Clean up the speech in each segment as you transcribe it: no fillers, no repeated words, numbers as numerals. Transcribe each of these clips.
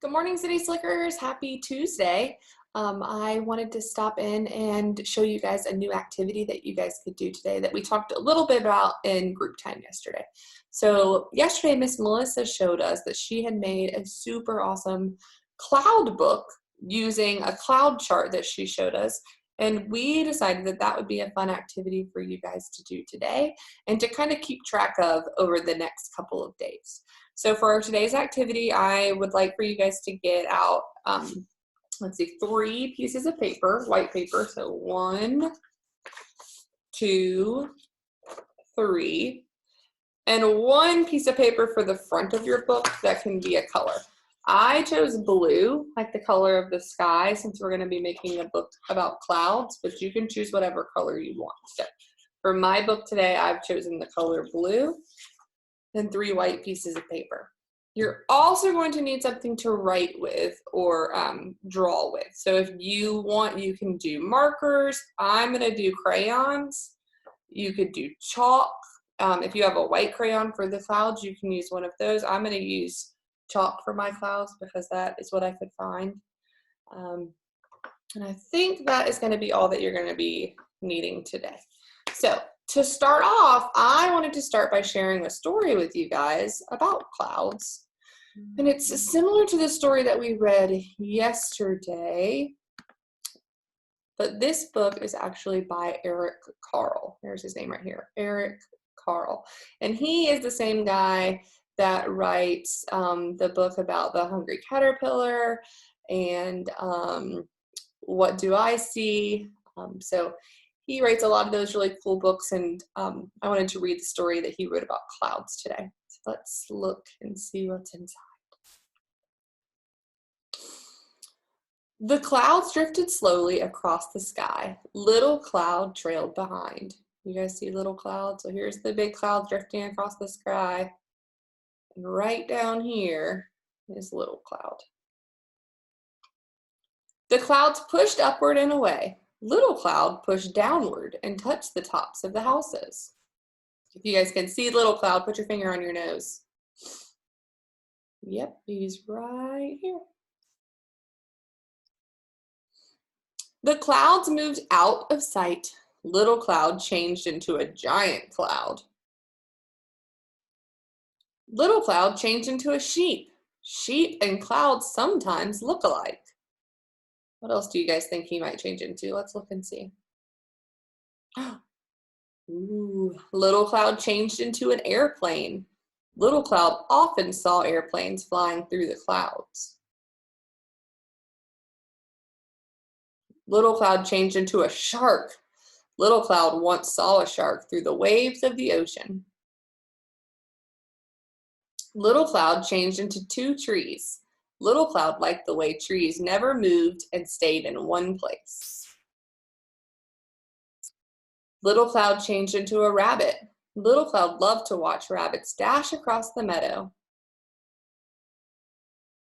Good morning, City Slickers. Happy Tuesday. I wanted to stop in and show you guys a new activity that you guys could do today that we talked a little bit about in group time yesterday. So yesterday, Miss Melissa showed us that she had made a super awesome cloud book using a cloud chart that she showed us. And we decided that that would be a fun activity for you guys to do today and to kind of keep track of over the next couple of days. So for today's activity, I would like for you guys to get out, let's see, 3 pieces of paper, white paper. So 1, 2, 3, and 1 piece of paper for the front of your book that can be a color. I chose blue, like the color of the sky, since we're going to be making a book about clouds, but you can choose whatever color you want. So for my book today, I've chosen the color blue and 3 white pieces of paper. You're also going to need something to write with or draw with. So if you want, you can do markers. I'm going to do crayons. You could do chalk. If you have a white crayon for the clouds, you can use one of those. I'm going to use chalk for my clouds because that is what I could find. And I think that is going to be all that you're going to be needing today. So to start off, I wanted to start by sharing a story with you guys about clouds. And it's similar to the story that we read yesterday, but this book is actually by Eric Carle. There's his name right here, Eric Carle. And he is the same guy that writes the book about the hungry caterpillar and What Do I See? So he writes a lot of those really cool books, and I wanted to read the story that he wrote about clouds today. So let's look and see what's inside. The clouds drifted slowly across the sky. Little Cloud trailed behind. You guys see Little Cloud? So here's the big cloud drifting across the sky. And right down here is Little Cloud. The clouds pushed upward and away. Little Cloud pushed downward and touched the tops of the houses. If you guys can see Little Cloud, put your finger on your nose. Yep, he's right here. The clouds moved out of sight. Little Cloud changed into a giant cloud. Little Cloud changed into a sheep. Sheep and clouds sometimes look alike. What else do you guys think he might change into? Let's look and see. Ooh, Little Cloud changed into an airplane. Little Cloud often saw airplanes flying through the clouds. Little Cloud changed into a shark. Little Cloud once saw a shark through the waves of the ocean. Little Cloud changed into 2 trees. Little Cloud liked the way trees never moved and stayed in one place. Little Cloud changed into a rabbit. Little Cloud loved to watch rabbits dash across the meadow.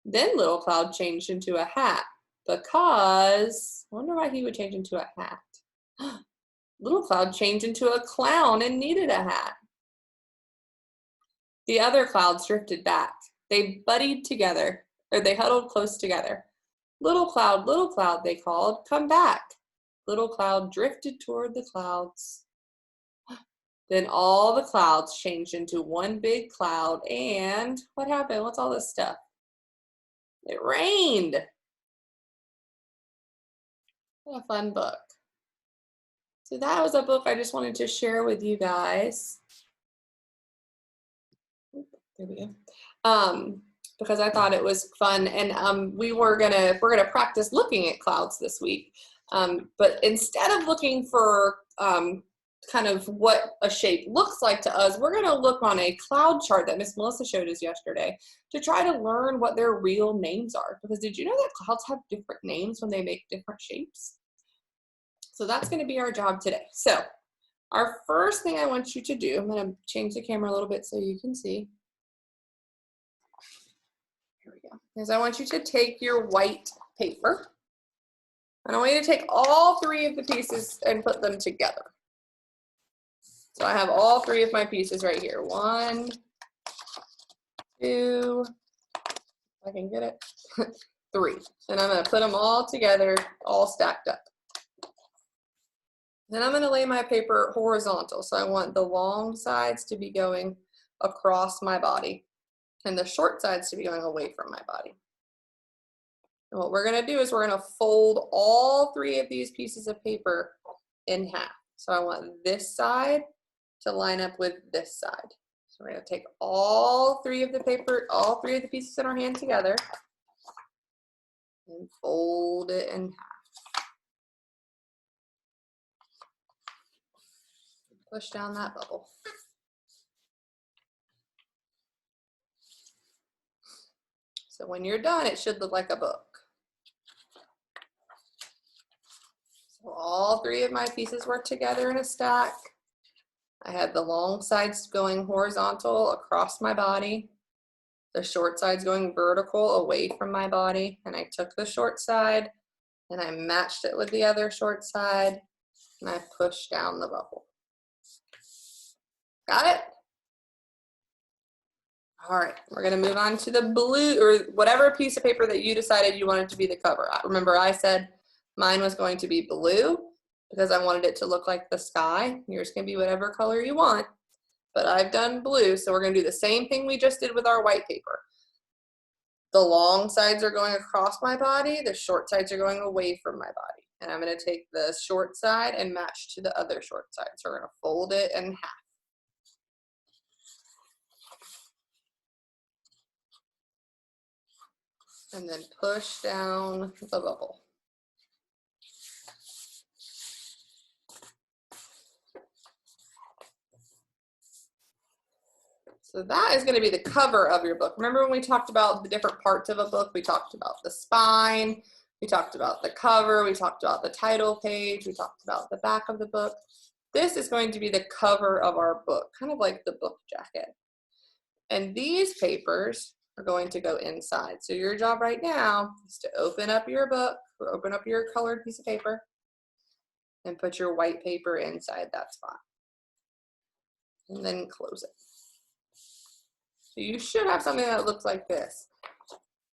Then Little Cloud changed into a hat because, I wonder why he would change into a hat. Little Cloud changed into a clown and needed a hat. The other clouds drifted back. They buddied together, or they huddled close together. Little Cloud, they called, come back. Little Cloud drifted toward the clouds. Then all the clouds changed into one big cloud, and what happened? What's all this stuff? It rained. What a fun book. So that was a book I just wanted to share with you guys. There we go. Because I thought it was fun, and we're gonna practice looking at clouds this week. But instead of looking for kind of what a shape looks like to us, we're gonna look on a cloud chart that Miss Melissa showed us yesterday to try to learn what their real names are. Because did you know that clouds have different names when they make different shapes? So that's gonna be our job today. So our first thing I want you to do, I'm gonna change the camera a little bit so you can see. Here we go. Is I want you to take your white paper, and I want you to take all 3 of the pieces and put them together. So I have all 3 of my pieces right here. 1, 2, I can get it. 3. And I'm going to put them all together, all stacked up. Then I'm going to lay my paper horizontal. So I want the long sides to be going across my body and the short sides to be going away from my body. And what we're going to do is we're going to fold all 3 of these pieces of paper in half. So I want this side to line up with this side. So we're going to take all 3 of the pieces in our hand together and fold it in half. Push down that bubble. So when you're done, it should look like a book. So all 3 of my pieces were together in a stack. I had the long sides going horizontal across my body, the short sides going vertical away from my body, and I took the short side and I matched it with the other short side and I pushed down the bubble. Got it? All right, we're gonna move on to the blue, or whatever piece of paper that you decided you wanted to be the cover. Remember I said mine was going to be blue because I wanted it to look like the sky. Yours can be whatever color you want, but I've done blue, so we're gonna do the same thing we just did with our white paper. The long sides are going across my body, the short sides are going away from my body. And I'm gonna take the short side and match to the other short side. So we're gonna fold it in half. And then push down the bubble. So that is going to be the cover of your book. Remember when we talked about the different parts of a book? We talked about the spine, we talked about the cover, we talked about the title page, we talked about the back of the book. This is going to be the cover of our book, kind of like the book jacket. And these papers are going to go inside. So your job right now is to open up your book, or open up your colored piece of paper, and put your white paper inside that spot. And then close it. So you should have something that looks like this.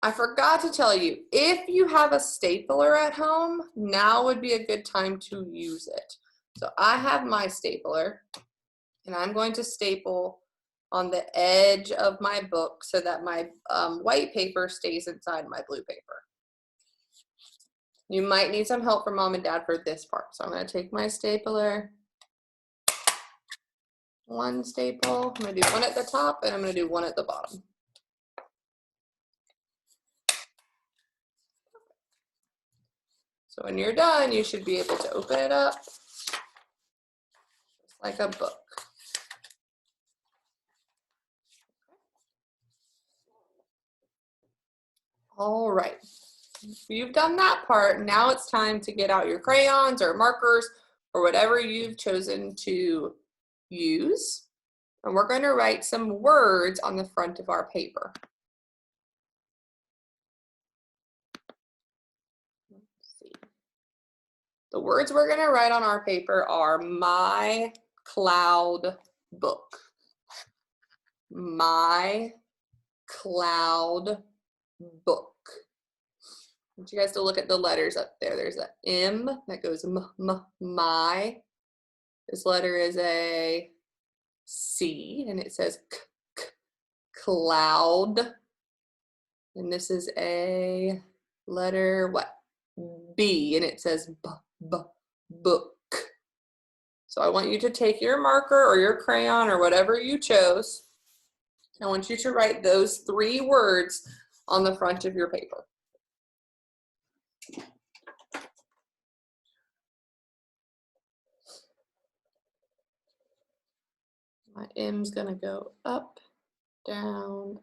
I forgot to tell you, if you have a stapler at home, now would be a good time to use it. So I have my stapler, and I'm going to staple on the edge of my book so that my white paper stays inside my blue paper. You might need some help from mom and dad for this part. So I'm going to take my stapler, one staple, I'm going to do one at the top and I'm going to do one at the bottom. So when you're done, you should be able to open it up just like a book. All right, you've done that part. Now it's time to get out your crayons or markers or whatever you've chosen to use. And we're going to write some words on the front of our paper. Let's see. The words we're going to write on our paper are my cloud book. My cloud book. I want you guys to look at the letters up there. There's an M that goes my. This letter is a C and it says cloud. And this is a letter what? B and it says book. So I want you to take your marker or your crayon or whatever you chose. I want you to write those 3 words on the front of your paper. My M's gonna go up, down,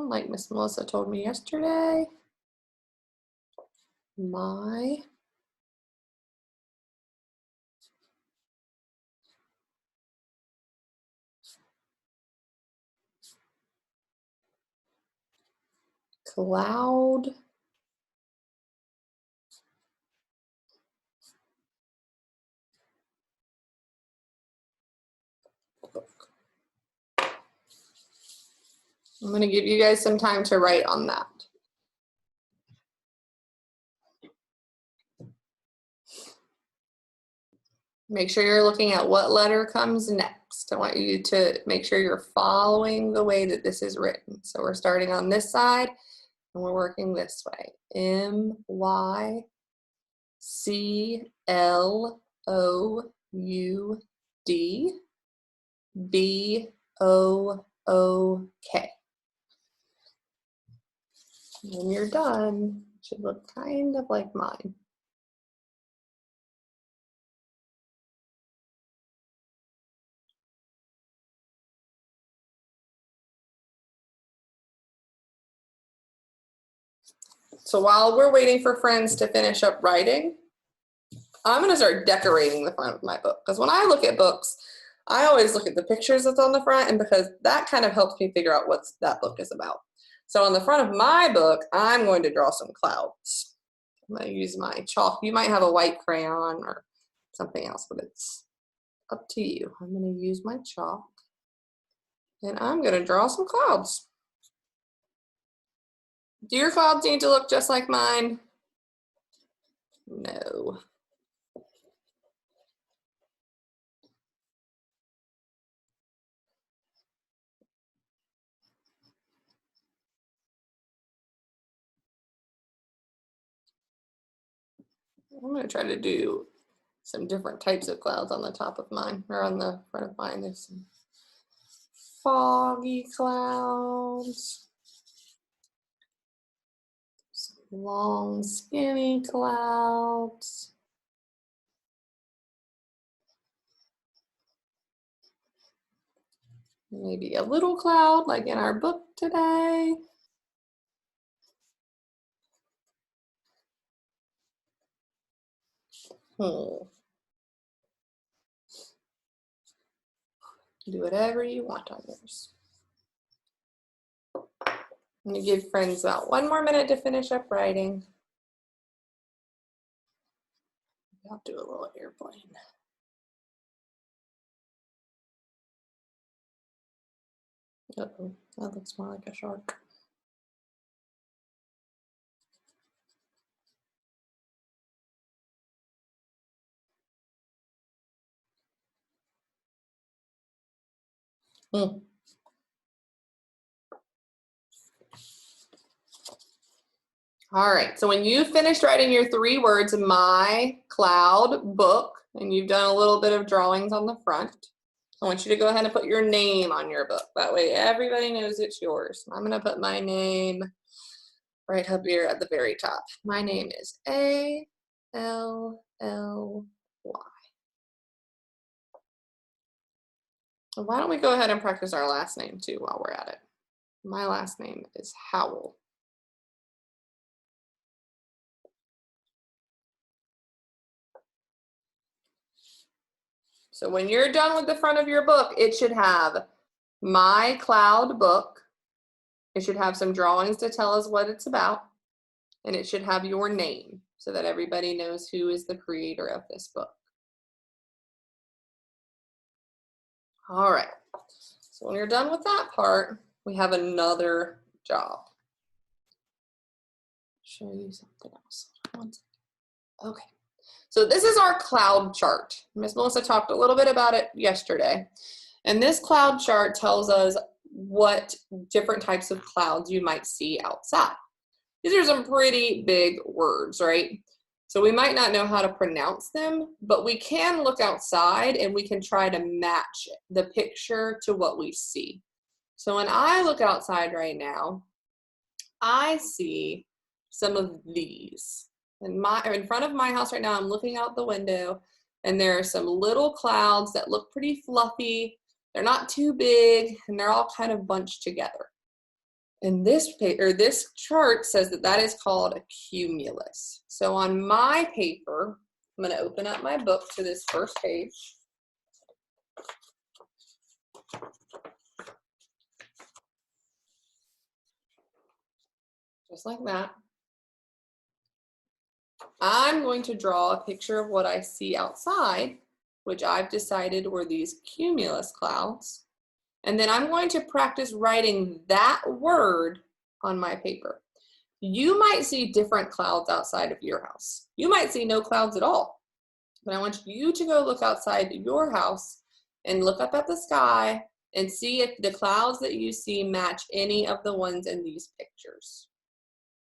like Miss Melissa told me yesterday. My cloud book. I'm going to give you guys some time to write on that. Make sure you're looking at what letter comes next. I want you to make sure you're following the way that this is written. So we're starting on this side and we're working this way. M-Y-C-L-O-U-D B-O-O-K. When you're done, it should look kind of like mine. So while we're waiting for friends to finish up writing, I'm going to start decorating the front of my book. Because when I look at books, I always look at the pictures that's on the front, and because that kind of helps me figure out what that book is about. So on the front of my book, I'm going to draw some clouds. I'm going to use my chalk. You might have a white crayon or something else, but it's up to you. I'm going to use my chalk, and I'm going to draw some clouds. Do your clouds need to look just like mine? No. I'm going to try to do some different types of clouds on the top of mine, or on the front of mine. There's some foggy clouds, some long skinny clouds, maybe a little cloud like in our book today. Do whatever you want on yours. I'm going to give friends about 1 more minute to finish up writing. I'll do a little airplane. Uh-oh, that looks more like a shark. All right, so when you finished writing your 3 words, my cloud book, and you've done a little bit of drawings on the front, I want you to go ahead and put your name on your book. That way everybody knows it's yours. I'm gonna put my name right up here at the very top. My name is A-L-L-Y. Why don't we go ahead and practice our last name too while we're at it. My last name is Howell. So when you're done with the front of your book, it should have my cloud book. It should have some drawings to tell us what it's about. And it should have your name so that everybody knows who is the creator of this book. All right. So when you're done with that part, we have another job. Show you something else. Okay. So this is our cloud chart. Miss Melissa talked a little bit about it yesterday. And this cloud chart tells us what different types of clouds you might see outside. These are some pretty big words, right? So we might not know how to pronounce them, but we can look outside and we can try to match the picture to what we see. So when I look outside right now, I see some of these. In front of my house right now, I'm looking out the window, and there are some little clouds that look pretty fluffy. They're not too big, and they're all kind of bunched together. And this chart says that that is called a cumulus. So on my paper, I'm going to open up my book to this first page. Just like that. I'm going to draw a picture of what I see outside, which I've decided were these cumulus clouds. And then I'm going to practice writing that word on my paper. You might see different clouds outside of your house. You might see no clouds at all. But I want you to go look outside your house and look up at the sky and see if the clouds that you see match any of the ones in these pictures.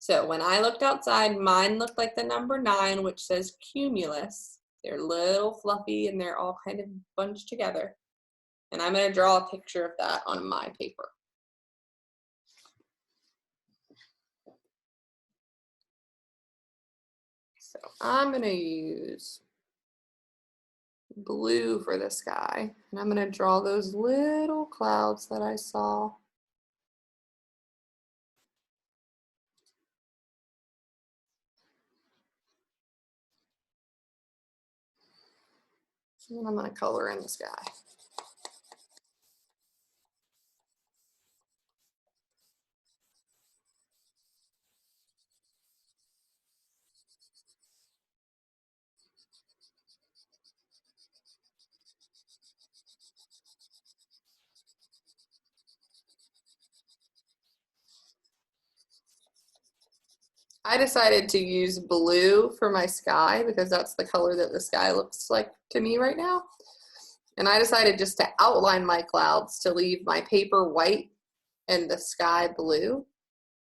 So when I looked outside, mine looked like the number 9, which says cumulus. They're little fluffy and they're all kind of bunched together. And I'm going to draw a picture of that on my paper. So I'm going to use blue for the sky, and I'm going to draw those little clouds that I saw. And I'm going to color in the sky. I decided to use blue for my sky because that's the color that the sky looks like to me right now. And I decided just to outline my clouds to leave my paper white and the sky blue.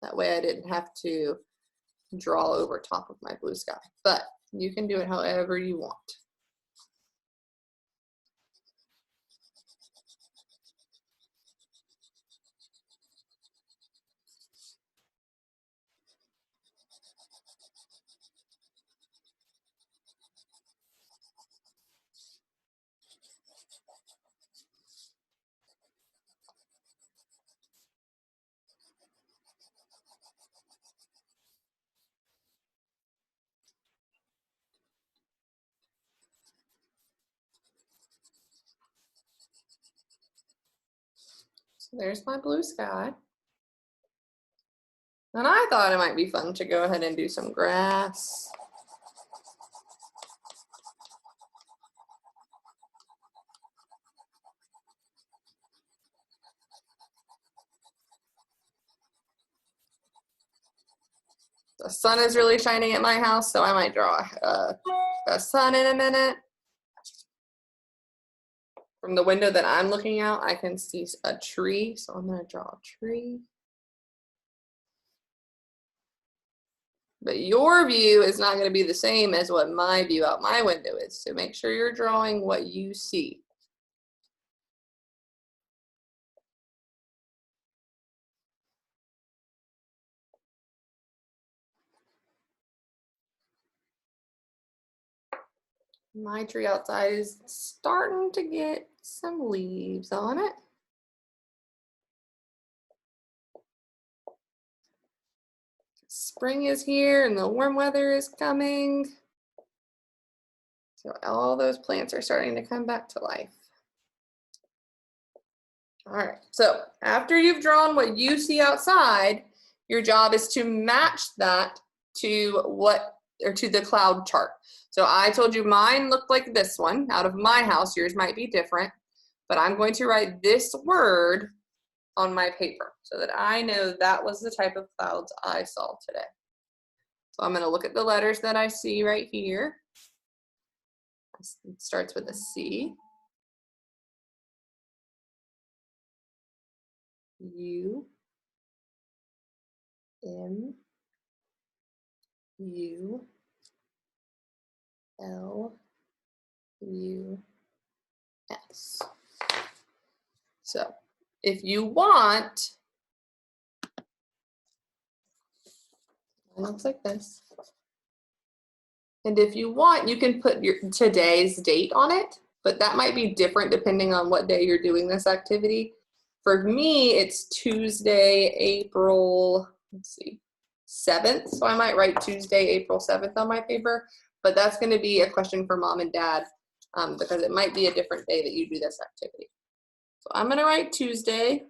That way I didn't have to draw over top of my blue sky. But you can do it however you want. So there's my blue sky. And I thought it might be fun to go ahead and do some grass. The sun is really shining at my house, so I might draw a sun in a minute. From the window that I'm looking out, I can see a tree, so I'm going to draw a tree. But your view is not going to be the same as what my view out my window is, so make sure you're drawing what you see. My tree outside is starting to get some leaves on it. Spring is here and the warm weather is coming. So all those plants are starting to come back to life. All right, so after you've drawn what you see outside, your job is to match that to the cloud chart. So I told you mine looked like this one out of my house. Yours might be different, but I'm going to write this word on my paper so that I know that was the type of clouds I saw today. So I'm going to look at the letters that I see right here. It starts with a C. U, M, U, L, U, S. So if you want, it looks like this. And if you want, you can put your today's date on it, but that might be different depending on what day you're doing this activity. For me, it's Tuesday, April, let's see, 7th. So I might write Tuesday, April 7th on my paper, but that's going to be a question for mom and dad because it might be a different day that you do this activity. So I'm going to write Tuesday.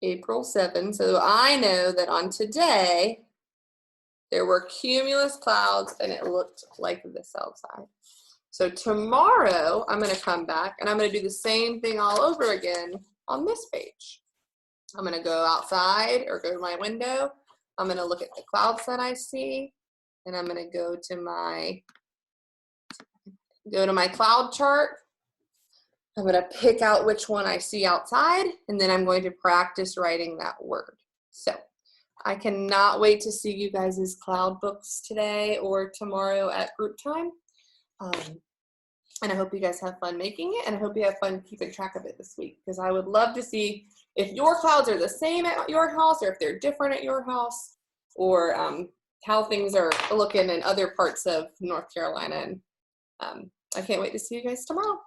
April 7th. So I know that on today, there were cumulus clouds and it looked like this outside. So tomorrow, I'm gonna come back and I'm gonna do the same thing all over again on this page. I'm gonna go outside or go to my window. I'm gonna look at the clouds that I see, and I'm gonna go to my cloud chart. I'm gonna pick out which one I see outside, and then I'm going to practice writing that word. So I cannot wait to see you guys' cloud books today or tomorrow at group time. And I hope you guys have fun making it, and I hope you have fun keeping track of it this week, because I would love to see if your clouds are the same at your house or if they're different at your house, or how things are looking in other parts of North Carolina. And I can't wait to see you guys tomorrow.